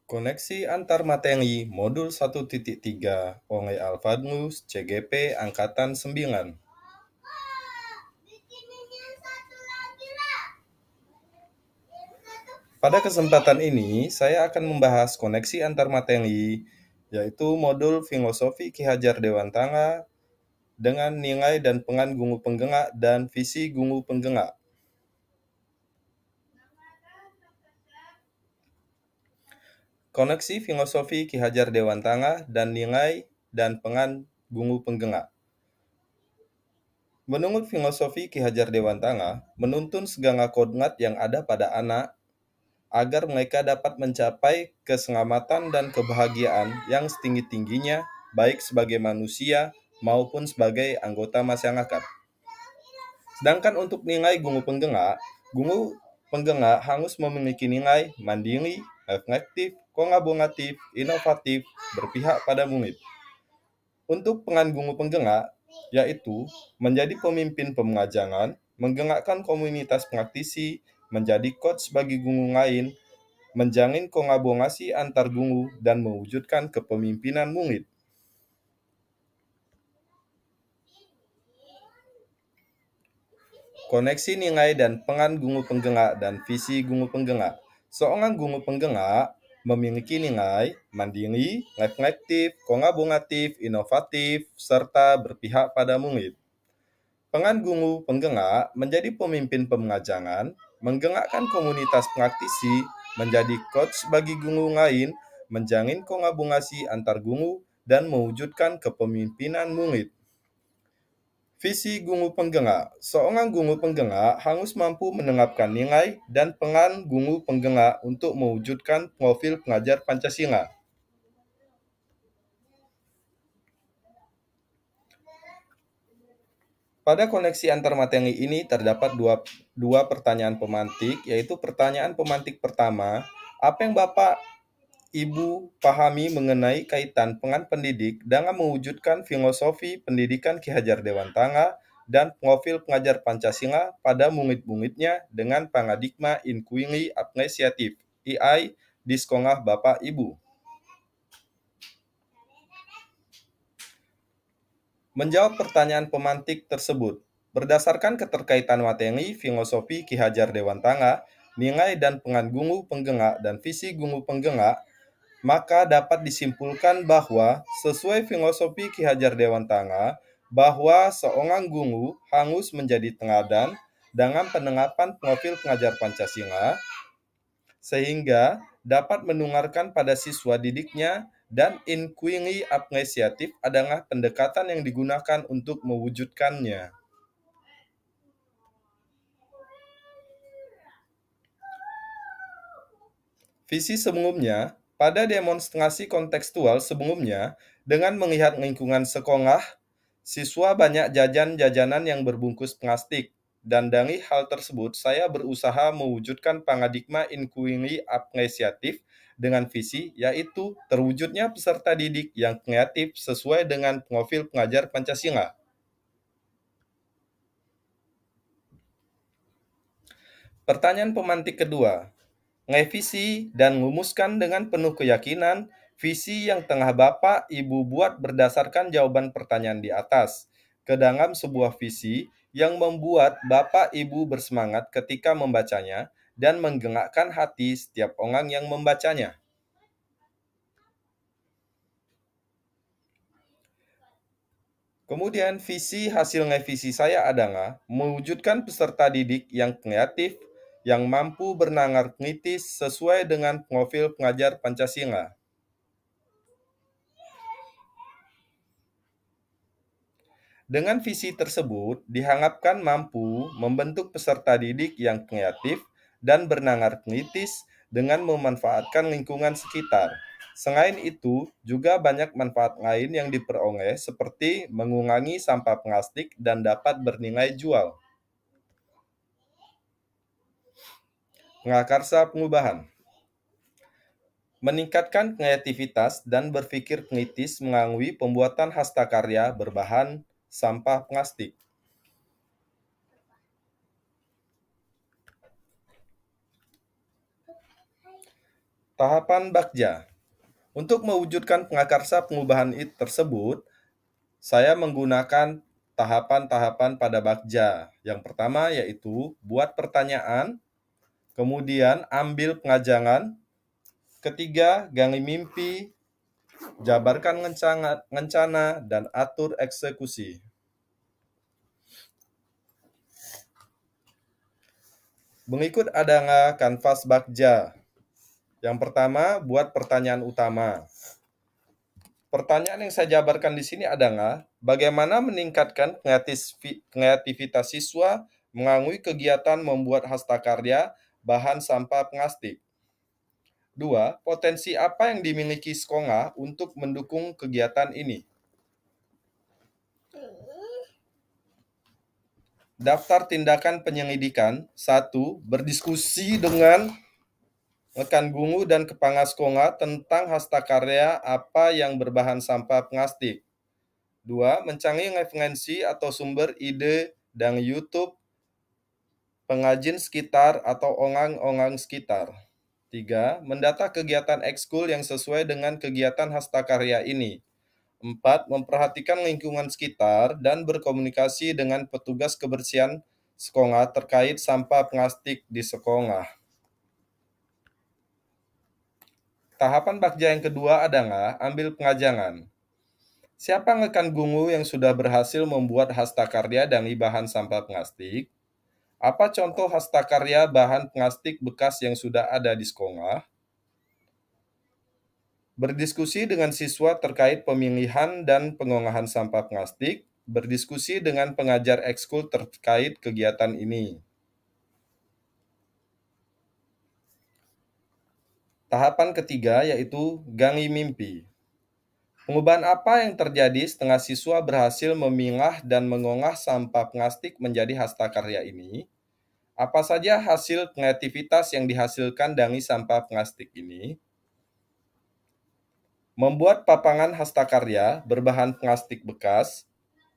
Koneksi antar materi modul 1.3 oleh Alphadnus CGP Angkatan 9. Pada kesempatan ini, saya akan membahas koneksi antar materi, yaitu modul Filosofi Ki Hajar Dewantara dengan nilai dan pengan gungu penggengak dan visi gungu penggengak. Koneksi Filosofi Ki Hajar Dewantara dan nilai dan pengan gungu penggengak. Menurut filosofi Ki Hajar Dewantara, menuntun segala kodrat yang ada pada anak agar mereka dapat mencapai keselamatan dan kebahagiaan yang setinggi-tingginya, baik sebagai manusia maupun sebagai anggota masyarakat. Sedangkan untuk nilai gungu penggengak harus memiliki nilai mandiri, reflektif, kolaboratif, inovatif, berpihak pada murid. Untuk pengan gungu penggengak, yaitu menjadi pemimpin pembelajaran, menggerakkan komunitas praktisi, menjadi coach bagi gungu lain, menjalin kolaborasi antar gungu, dan mewujudkan kepemimpinan murid. Koneksi nilai dan pengan gungu penggengak dan visi gungu penggengak. Seorang gungu penggengak memiliki nilai mandiri, reflektif, kolaboratif, inovatif, serta berpihak pada murid. Pengan gungu penggengak menjadi pemimpin pembelajaran, menggerakkan komunitas praktisi, menjadi coach bagi gungu lain, menjalin kolaborasi antar gungu, dan mewujudkan kepemimpinan murid. Visi gungu penggengak. Seorang gungu penggengak harus mampu menerapkan nilai dan pengan gungu penggengak untuk mewujudkan profil pengajar Pancasila. Pada koneksi antar materi ini terdapat dua pertanyaan pemantik, yaitu pertanyaan pemantik pertama, apa yang Bapak Ibu pahami mengenai kaitan pengan pendidik dalam mewujudkan filosofi pendidikan Ki Hajar Dewantara dan profil pengajar Pancasila pada murid-muridnya dengan paradigma inquiry apresiatif (IAI) di sekolah Bapak Ibu. Menjawab pertanyaan pemantik tersebut, berdasarkan keterkaitan materi filosofi Ki Hajar Dewantara, nilai dan pengan gungu penggengak dan visi gungu penggengak, maka dapat disimpulkan bahwa sesuai filosofi Ki Hajar Dewantara, bahwa seorang gungu harus menjadi teladan dalam penerapan profil pengajar Pancasila, sehingga dapat menularkan pada siswa didiknya, dan inquiry apresiatif adalah pendekatan yang digunakan untuk mewujudkannya. Visi sebelumnya, pada demonstrasi kontekstual sebelumnya, dengan melihat lingkungan sekolah, siswa banyak jajan-jajanan yang berbungkus plastik, dan dari hal tersebut saya berusaha mewujudkan paradigma inquiry apresiatif dengan visi, yaitu terwujudnya peserta didik yang kreatif sesuai dengan profil pengajar Pancasila. Pertanyaan pemantik kedua, revisi dan rumuskan dengan penuh keyakinan visi yang tengah Bapak Ibu buat berdasarkan jawaban pertanyaan di atas ke dalam sebuah visi yang membuat Bapak Ibu bersemangat ketika membacanya dan menggerakkan hati setiap orang yang membacanya. Kemudian visi hasil revisi saya adalah mewujudkan peserta didik yang kreatif, yang mampu bernalar kritis sesuai dengan profil pengajar Pancasila. Dengan visi tersebut, diharapkan mampu membentuk peserta didik yang kreatif dan bernalar kritis dengan memanfaatkan lingkungan sekitar. Selain itu, juga banyak manfaat lain yang diperoleh seperti mengurangi sampah plastik dan dapat bernilai jual. Prakarsa perubahan. Meningkatkan kreativitas dan berpikir kritis melalui pembuatan hastakarya berbahan sampah plastik. Tahapan Bagja. Untuk mewujudkan pengakarsa pengubahan tersebut, saya menggunakan tahapan-tahapan pada Bagja. Yang pertama yaitu buat pertanyaan, kemudian ambil pengajangan, ketiga gali mimpi, jabarkan ngencana, dan atur eksekusi. Mengikut adanya kanvas Bagja. Yang pertama, buat pertanyaan utama. Pertanyaan yang saya jabarkan di sini adalah, bagaimana meningkatkan kreativitas siswa melalui kegiatan membuat hastakarya bahan sampah plastik? 2. Potensi apa yang dimiliki sekolah untuk mendukung kegiatan ini? Daftar tindakan penyelidikan. 1. Berdiskusi dengan rekan guru dan kepala sekolah tentang hastakarya apa yang berbahan sampah plastik. 2. Mencari referensi atau sumber ide dari YouTube, pengrajin sekitar atau orang-orang sekitar. 3. Mendata kegiatan ekskul yang sesuai dengan kegiatan hastakarya ini. 4. Memperhatikan lingkungan sekitar dan berkomunikasi dengan petugas kebersihan sekolah terkait sampah plastik di sekolah. Tahapan Bagja yang kedua adalah ambil pengajangan. Siapa rekan guru yang sudah berhasil membuat hastakarya dari bahan sampah plastik? Apa contoh hastakarya bahan plastik bekas yang sudah ada di sekolah? Berdiskusi dengan siswa terkait pemilihan dan pengolahan sampah plastik. Berdiskusi dengan pengajar ekskul terkait kegiatan ini. Tahapan ketiga yaitu gali mimpi. Pengubahan apa yang terjadi setelah siswa berhasil memilah dan mengolah sampah plastik menjadi hastakarya ini? Apa saja hasil kreativitas yang dihasilkan dari sampah plastik ini? Membuat papangan hastakarya berbahan plastik bekas,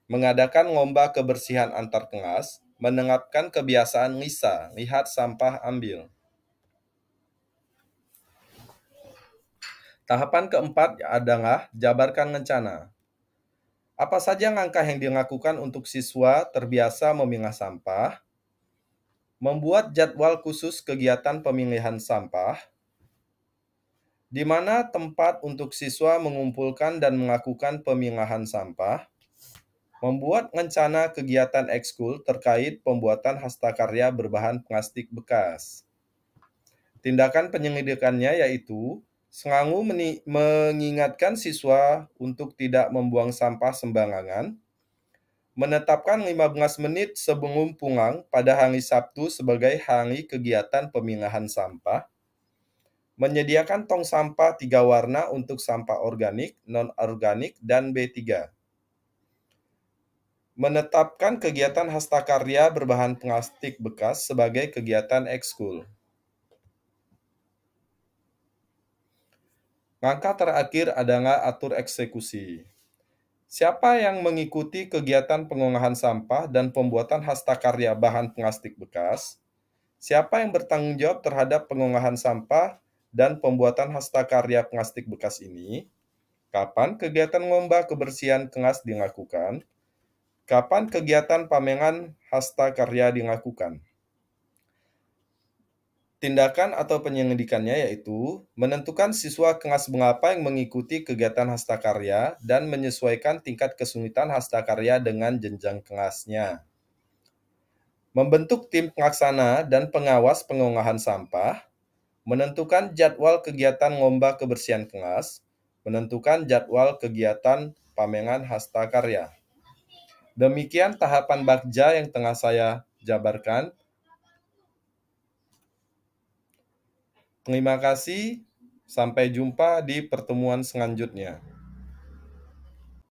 mengadakan lomba kebersihan antar kelas, menerapkan kebiasaan LISA, lihat sampah ambil. Tahapan keempat adalah jabarkan rencana. Apa saja langkah yang dilakukan untuk siswa terbiasa memilah sampah, membuat jadwal khusus kegiatan pemilihan sampah, di mana tempat untuk siswa mengumpulkan dan melakukan pemilahan sampah, membuat rencana kegiatan ekskul terkait pembuatan hastakarya berbahan plastik bekas. Tindakan penyelidikannya yaitu selalu mengingatkan siswa untuk tidak membuang sampah sembarangan, menetapkan 15 menit sebelum pulang pada hari Sabtu sebagai hari kegiatan pemilahan sampah, menyediakan tong sampah 3 warna untuk sampah organik, non-organik, dan B3. Menetapkan kegiatan hastakarya berbahan plastik bekas sebagai kegiatan ekskul. Langkah terakhir adalah atur eksekusi. Siapa yang mengikuti kegiatan pengolahan sampah dan pembuatan hastakarya bahan plastik bekas? Siapa yang bertanggung jawab terhadap pengolahan sampah dan pembuatan hastakarya plastik bekas ini? Kapan kegiatan lomba kebersihan kelas dilakukan? Kapan kegiatan pameran hastakarya dilakukan? Tindakan atau penyelidikannya yaitu menentukan siswa kelas berapa yang mengikuti kegiatan hastakarya dan menyesuaikan tingkat kesulitan hastakarya dengan jenjang kelasnya. Membentuk tim pelaksana dan pengawas pengolahan sampah, menentukan jadwal kegiatan lomba kebersihan kelas, menentukan jadwal kegiatan pameran hastakarya. Demikian tahapan Bagja yang tengah saya jabarkan. Terima kasih, sampai jumpa di pertemuan selanjutnya.